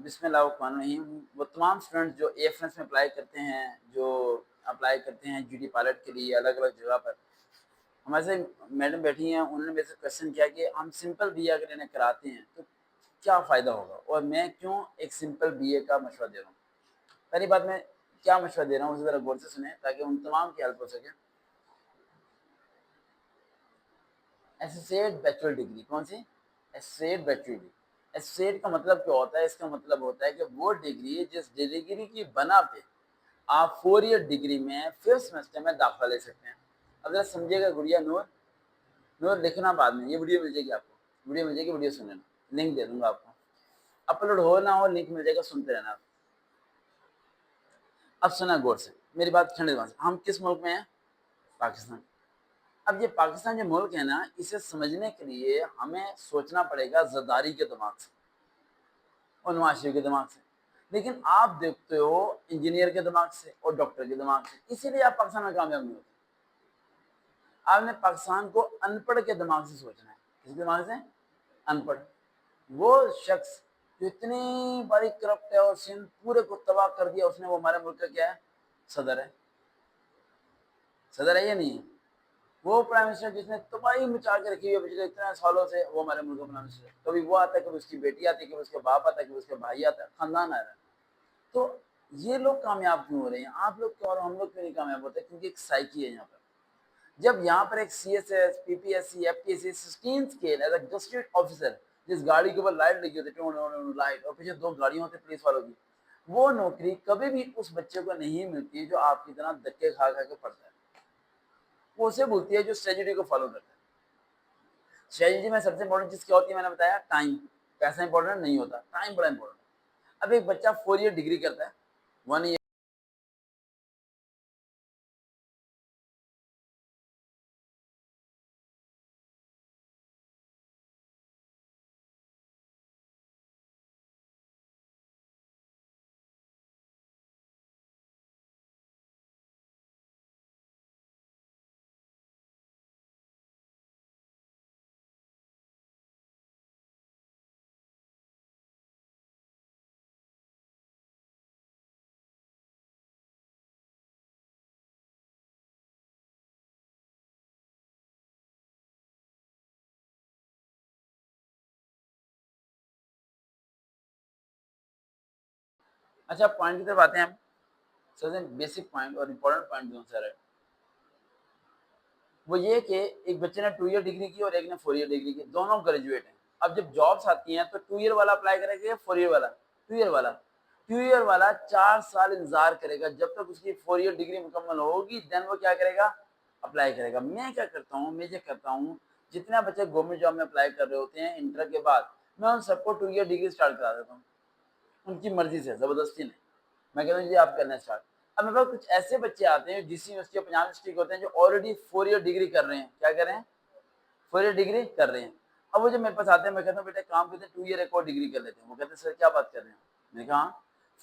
بسم اللہ الرحمن الرحیم. وہ تمام اسٹوڈنٹ جو اے ایف ایس میں اپلائی کرتے ہیں، جو اپلائی کرتے ہیں جی ڈی پائلٹ کے لیے الگ الگ جگہ پر، ہمارے سے میڈم بیٹھی ہیں، انہوں نے میرے سے کوشچن کیا کہ ہم سمپل بی اے اگر انہیں کراتے ہیں تو کیا فائدہ ہوگا، اور میں کیوں ایک سمپل بی اے کا مشورہ دے رہا ہوں. پہلی بات، میں کیا مشورہ دے رہا ہوں اسے ذرا غور سے سنیں تاکہ ان تمام کی ہیلپ ہو سکے. Associate bachelor degree. کون سی؟ Associate bachelor degree. ایسوسیٹ کا مطلب کیا ہوتا ہے؟ اس کا مطلب ہوتا ہے کہ وہ ڈگری جس ڈگری کی بنا پہ آپ 4 ایئر ڈگری میں 5th سیمسٹر میں داخلہ لے سکتے ہیں. اب ذرا سمجھیے گا گڑیا نور، نور لکھنا بعد میں، یہ ویڈیو مل جائے گی آپ کو، ویڈیو مل جائے گی، ویڈیو سن لینا، لنک دے دوں گا آپ کو، اپلوڈ ہو نہ ہو لنک مل جائے گا، سنتے رہنا آپ. اب سنا غور سے میری بات، ٹھنڈے دماغ سے. ہم کس ملک میں ہیں؟ پاکستان. اب یہ پاکستان جو ملک ہے نا، اسے سمجھنے کے لیے ہمیں سوچنا پڑے گا زرداری کے دماغ سے اور نواز شریف کے دماغ سے، لیکن آپ دیکھتے ہو انجینئر کے دماغ سے اور ڈاکٹر کے دماغ سے، اسی لیے آپ پاکستان میں کامیاب نہیں ہوتے. آپ نے پاکستان کو ان پڑھ کے دماغ سے سوچنا ہے. کس دماغ سے؟ ان پڑھ. وہ شخص جو اتنی بڑی کرپٹ ہے اور سندھ پورے کو تباہ کر دیا اس نے، وہ ہمارے ملک کا کیا ہے؟ صدر ہے. صدر ہے یا نہیں ہے؟ وہ پرائم منسٹر جس نے تباہی مچا کے رکھی ہوئی پچھلے اتنے سالوں سے، وہ ہمارے ملک کا پرائم منسٹر ہے. کبھی وہ آتا ہے، کبھی اس کی بیٹی آتی ہے، کبھی اس کے باپ آتا ہے، کبھی اس کے بھائی آتا ہے، خاندان آ رہا ہے. تو یہ لوگ کامیاب کیوں ہو رہے ہیں؟ آپ لوگ کیوں اور ہم لوگ کیوں نہیں کامیاب ہوتے؟ کیونکہ ایک سائیکی ہے یہاں پر. جب یہاں پر ایک C S S, P P S C, F P S C 16 scale as a district officer, جس گاڑی کے اوپر لائٹ لگی ہوتی ہے، لائٹ، اور پیچھے 2 گاڑیاں ہوتی ہیں پولیس والوں کی، وہ نوکری کبھی بھی اس بچے کو نہیں ملتی جو آپ کی طرح دھکے کھا کھا کے پڑھتا ہے. وہ اسے بولتی ہے جو اسٹریٹجی کو فالو کرتا ہے. اسٹریٹجی میں سب سے امپورٹنٹ چیز کیا ہوتی ہے؟ میں نے بتایا ٹائم. پیسہ امپورٹنٹ نہیں ہوتا، ٹائم بڑا امپورٹنٹ. اب ایک بچہ 4 ایئر ڈگری کرتا ہے، 1 ایئر. اچھا پوائنٹ کی طرف آتے ہیں ہم. سب سے بیسک پوائنٹ اور امپورٹنٹ پوائنٹ جو سر ہے وہ یہ کہ ایک بچے نے 2 ایئر ڈگری کی اور ایک نے 4 ایئر ڈگری کی، دونوں گریجویٹ ہیں. اب جب جابس آتی ہیں تو 2 ایئر والا اپلائی کرے گا یا 4 ایئر والا؟ 2 ایئر والا. 2 ایئر والا 4 سال انتظار کرے گا جب تک اس کی 4 ایئر ڈگری مکمل ہوگی، دین وہ کیا کرے گا؟ اپلائی کرے گا. میں کیا کرتا ہوں؟ میں یہ کرتا ہوں جتنے بچے گورنمنٹ جاب میں اپلائی کر رہے ہوتے ہیں انٹر کے بعد، میں ان سب کو 2 ایئر ڈگری اسٹارٹ کرا دیتا ہوں، ان کی مرضی سے، زبردستی نہیں. میں کہتا ہوں جی آپ کرنا اسٹارٹ. اب میرے پاس کچھ ایسے بچے آتے ہیں ڈی سی یونیورسٹی اور پنجاب ڈسٹرکٹ ہوتے ہیں جو آلریڈی 4 ایئر ڈگری کر رہے ہیں. کیا کر رہے ہیں؟ 4 ایئر ڈگری کر رہے ہیں. اب وہ جو میرے پاس آتے ہیں، میں کہتا ہوں بیٹا کام کرتے ہیں 2 ایئر ایک اور ڈگری کر لیتے ہیں. وہ کہتے ہیں سر کیا بات کر رہے ہیں؟ میں نے کہا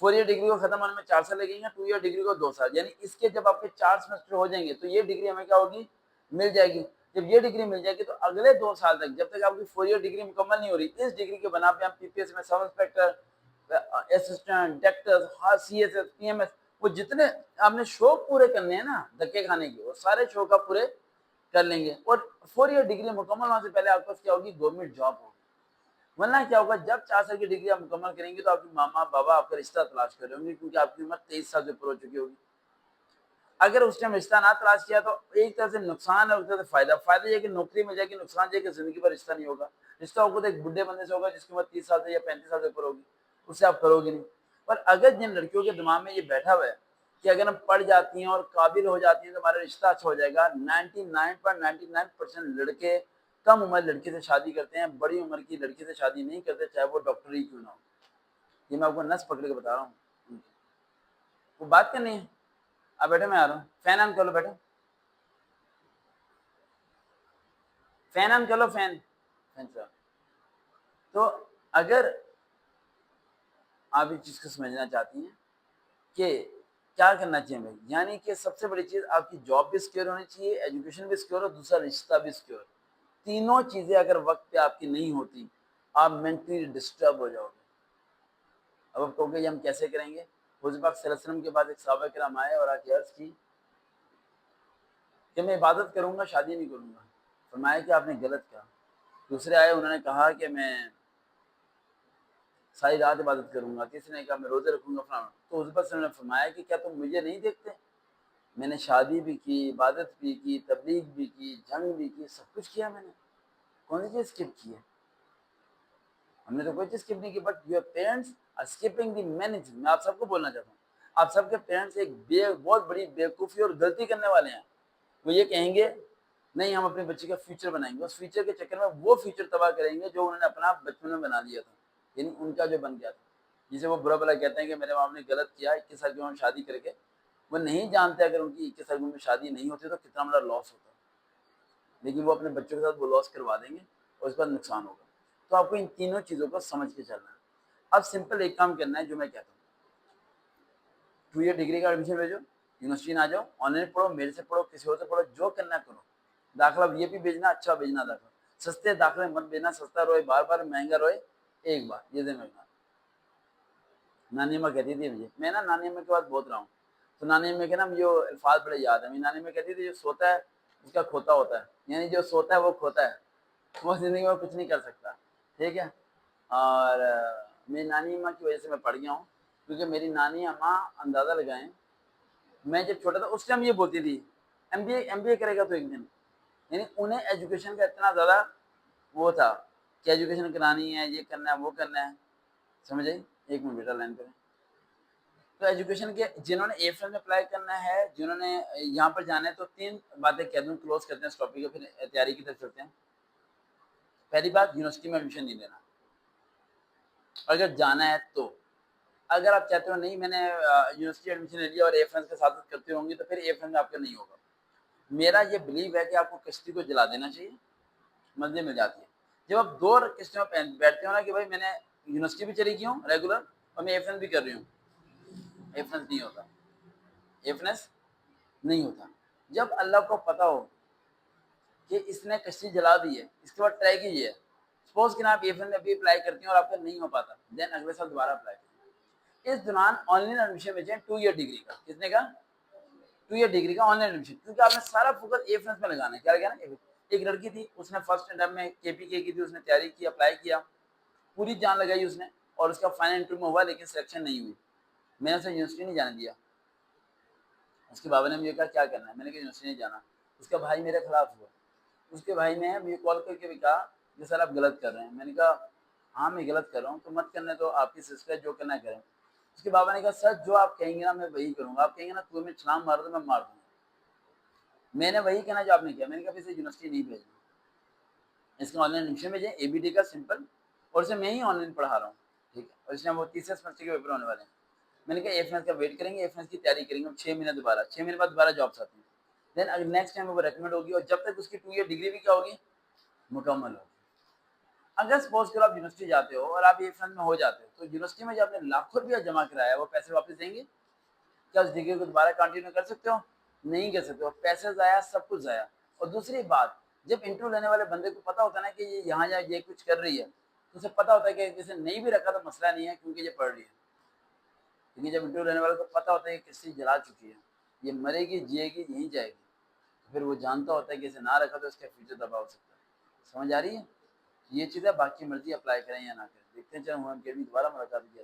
4 ایئر ڈگری کو ختم ہونے میں 4 سال لگیں گے، 2 ایئر ڈگری کو 2 سال، یعنی اس کے جب آپ کے 4 سیمسٹر ہو جائیں گے تو یہ ڈگری ہمیں کیا ہوگی؟ مل جائے گی. جب یہ ڈگری مل جائے گی تو اگلے 2 سال تک جب تک آپ کی 4 ایئر ڈگری مکمل نہیں ہو رہی، اس ڈگری کے بنا پہ ہم پی پی ایس میں sub inspector, assistant director, C S S, P M S, وہ جتنے آپ نے شوق پورے کرنے ہیں نا دھکے کھانے کے، وہ سارے شوق آپ پورے کر لیں گے. اور 4 ایئر ڈگری مکمل ہونے سے پہلے آپ کو کیا ہوگی؟ گورنمنٹ جاب ہوگی. ورنہ کیا ہوگا؟ جب 4 سال کی ڈگری آپ مکمل کریں گے تو آپ کی ماما بابا آپ کا رشتہ تلاش کر رہے ہوں گے، کیونکہ آپ کی عمر 23 سال سے اوپر ہو چکی ہوگی. اگر اس ٹائم رشتہ نہ تلاش کیا تو ایک طرح سے نقصان ہے، ایک طرح سے فائدہ. فائدہ یہ کہ نوکری مل جائے گی، نقصان یہ کہ زندگی پر رشتہ نہیں ہوگا. رشتہ ہوگا تو ایک بڈھے بندے سے ہوگا جس کی عمر 30 سال سے یا 35 سال سے اوپر ہوگی، اس سے آپ کرو گے نہیں. پر اگر جن لڑکیوں کے دماغ میں یہ بیٹھا ہوا ہے کہ اگر ہم پڑھ جاتی ہیں اور قابل ہو جاتی ہیں تو ہمارا رشتہ اچھا ہو جائے گا، 99.99% لڑکے کم عمر لڑکی سے شادی کرتے ہیں، بڑی عمر کی لڑکی سے شادی نہیں کرتے، چاہے وہ ڈاکٹر ہی کیوں نہ ہو. یہ میں آپ کو نس پکڑ کے بتا رہا ہوں. وہ بات کرنی ہے. اب بیٹا میں آ رہا ہوں، فین آن کر لو بیٹا، فین آن کر لو، فین. تو اگر آپ اس چیز کو سمجھنا چاہتی ہیں کہ کیا کرنا چاہیے ہمیں، یعنی کہ سب سے بڑی چیز آپ کی جاب بھی سکیور ہونی چاہیے، ایجوکیشن بھی سکیور اور دوسرا رشتہ بھی سکیور. تینوں چیزیں اگر وقت پہ آپ کی نہیں ہوتی، آپ مینٹلی ڈسٹرب ہو جاؤ گے. اب آپ کہو گے یہ ہم کیسے کریں گے؟ حضور پاک صلی اللہ علیہ وسلم کے بعد ایک صحابہ کرام آئے اور آ کے عرض کی کہ میں عبادت کروں گا، شادی نہیں کروں گا۔ فرمایا کہ آپ نے غلط کہا۔ دوسرے آئے، انہوں نے کہا کہ میں ساری رات عبادت کروں گا۔ تیسرے نے کہا میں روزے رکھوں گا فلانا۔ تو حضور پاک صلی اللہ علیہ وسلم نے فرمایا کہ کیا تم مجھے نہیں دیکھتے؟ میں نے شادی بھی کی، عبادت بھی کی، تبلیغ بھی کی، جنگ بھی کی، سب کچھ کیا میں نے، کون سی چیز اسکپ کی ہے؟ ہم نے تو کوئی چیز اسکپ نہیں کی، but your parents are skipping the many thing. میں آپ سب کو بولنا چاہتا ہوں، آپ سب کے پیرنٹس ایک بہت بڑی بیوقوفی اور غلطی کرنے والے ہیں۔ وہ یہ کہیں گے نہیں ہم اپنے بچے کا فیوچر بنائیں گے، اس فیوچر کے چکر میں وہ فیوچر تباہ کریں گے جو انہوں نے اپنا بچپن میں بنا لیا تھا، یعنی ان کا جو بن گیا تھا، جسے وہ برا بلا کہتے ہیں کہ میرے باپ نے غلط کیا 21 سال کی عمر میں شادی کر کے۔ وہ نہیں جانتے اگر ان کی 21 سال کی عمر میں شادی نہیں ہوتی تو کتنا بڑا لاس ہوتا، لیکن وہ اپنے بچوں کے ساتھ وہ لاس کروا دیں گے اور اس پر نقصان ہوگا۔ تو آپ کو ان تینوں چیزوں کو سمجھ کے چلنا ہے۔ اب سمپل ایک کام کرنا ہے جو میں کہتا ہوں، 2 ایئر ڈگری کا ایڈمیشن بھیجو، یونیورسٹی نہ جاؤ، آن لائن پڑھو، میرے سے پڑھو، کسی اور سے پڑھو، جو کرنا ہے کرو۔ داخلہ یہ بھی بھیجنا، اچھا بھیجنا داخلہ، سستے داخلے مت بھیجنا، سستا روئے بار بار، مہنگا روئے ایک بار، یہ ذہن میں رکھنا۔ نانی اماں کہتی تھی مجھے، میں نا نانی اماں کے بعد بہت رہا ہوں، تو نانی اماں کے نا مجھے الفاظ بڑے یاد ہیں۔ میری نانی اماں کہتی تھی جو سوتا ہے اس کا کھوتا ہوتا ہے، یعنی جو سوتا ہے وہ کھوتا ہے، وہ زندگی میں کچھ نہیں کر سکتا، ٹھیک ہے۔ اور میری نانی اماں کی وجہ سے میں پڑھ گیا ہوں، کیونکہ میری نانی اماں اندازہ لگائیں، میں جب چھوٹا تھا اس ٹائم یہ بولتی تھی ایم بی اے کرے گا تو ایک دن، یعنی انہیں ایجوکیشن کا اتنا زیادہ وہ تھا کہ ایجوکیشن کرانی ہے، یہ کرنا ہے، وہ کرنا ہے، سمجھ آئی؟ ایک منٹ بیٹا لائن پہ۔ تو ایجوکیشن کے جنہوں نے اے فرینڈ میں اپلائی کرنا ہے، جنہوں نے یہاں پر جانا ہے، تو 3 باتیں کہہ دوں، کلوز کرتے ہیں اس ٹاپک کو، پھر تیاری کی طرف چلتے ہیں۔ پہلی بات، یونیورسٹی میں ایڈمیشن نہیں لینا، اگر جانا ہے تو۔ اگر آپ چاہتے ہو نہیں میں نے یونیورسٹی ایڈمیشن لے لیا اور اے فرینڈ کے ساتھ کرتے ہوں گے تو پھر اے فرینڈ آپ کا نہیں ہوگا۔ میرا یہ بلیو ہے کہ آپ کو کشتی کو جلا دینا چاہیے، منزل مل جاتی ہے۔ جب آپ 2 کشتیوں پہ بیٹھتے ہو نا کہ بھائی میں نے یونیورسٹی بھی چلی کی ہوں ریگولر اور میں اے فرینڈ بھی کر رہی ہوں، ایفنس نہیں ہوتا، ایفنس نہیں ہوتا۔ جب اللہ کو پتا ہو کہ اس نے کشتی جلا دی ہے، اس کے بعد ٹرائی کیجیے، سپوز کہ آپ ایفنس میں ابھی اپلائی کرتی ہیں اور آپ کا نہیں ہو پاتا، دین اگلے سال دوبارہ اپلائی کریں۔ اس دوران آن لائن ایڈمیشن بھیجیں 2 ایئر ڈگری کا، کتنے کا؟ 2 ایئر ڈگری کا آن لائن ایڈمیشن، کیونکہ آپ نے سارا فوکس ایفنس میں لگانا ہے۔ کیا لگانا ہے؟ ایک لڑکی تھی، اس نے فرسٹ اٹیمپٹ میں KPK کی تھی، اس نے تیاری کی، اپلائی کیا، پوری جان لگائی اس نے، اور اس کا فائنل انٹرویو میں ہوا لیکن سلیکشن نہیں ہوئی۔ میں نے اسے یونیورسٹی نہیں جانے دیا۔ اس کے بابا نے مجھے کہا کیا کرنا ہے، میں نے کہا یونیورسٹی نہیں جانا۔ اس کا بھائی میرے خلاف ہوا، اس کے بھائی نے مجھے کال کر کے بھی کہا کہ سر آپ غلط کر رہے ہیں۔ میں نے کہا ہاں میں غلط کر رہا ہوں، تو مت کرنے تو آپ کی سسٹر جو کرنا کریں۔ اس کے بابا نے کہا سر جو آپ کہیں گے نا میں وہی کروں گا، آپ کہیں گے نا کنویں میں چھلانگ مارو تو میں مار دوں گا۔ میں نے وہی کہنا جو آپ نے کیا، میں نے کہا پھر سے یونیورسٹی نہیں بھیجنا، اس کا آن لائن ایڈمیشن بھیجیں ABD کا سمپل، اور اسے میں ہی آن لائن پڑھا رہا ہوں، ٹھیک ہے۔ اور اس میں وہ تیسرے سیمسٹر کے پیپر ہونے والے ہیں۔ میں نے کہا ایفنس کا ویٹ کریں گے، ایفنس کی تیاری کریں گے، 6 مہینے دوبارہ، 6 مہینے بعد دوبارہ جابس آتی ہیں، دین اگر نیکسٹ ٹائم وہ ریکمنڈ ہوگی، اور جب تک اس کی 2 ایئر ڈگری بھی کیا ہوگی، مکمل ہوگی۔ اگر سپوز کرو آپ یونیورسٹی جاتے ہو اور آپ ایفنس میں ہو جاتے ہو، تو یونیورسٹی میں جو آپ نے لاکھوں روپیہ جمع کرایا ہے وہ پیسے واپس دیں گے؟ کیا اس ڈگری کو دوبارہ کنٹینیو کر سکتے ہو؟ نہیں کر سکتے ہو، پیسے ضائع، سب کچھ ضائع۔ اور دوسری بات، جب انٹرویو لینے والے بندے کو پتا ہوتا ہے نا کہ یہ یہاں یہ کچھ کر رہی ہے، تو اسے پتا ہوتا ہے کہ جسے نہیں بھی رکھا تو مسئلہ نہیں ہے کیونکہ یہ پڑھ رہی ہے۔ لیکن جب انٹرویو لینے والے کو پتا ہوتا ہے کہ کسی جلا چکی ہے، یہ مرے گی، جیے گی، یہیں جائے گی، تو پھر وہ جانتا ہوتا ہے کہ اسے نہ رکھا تو اس کا فیوچر تباہ ہو سکتا ہے۔ سمجھ آ رہی ہے؟ یہ چیز ہے، باقی مرضی اپلائی کریں یا نہ کریں، دیکھتے ہیں۔ چلو ہم دوبارہ ملاقات کی۔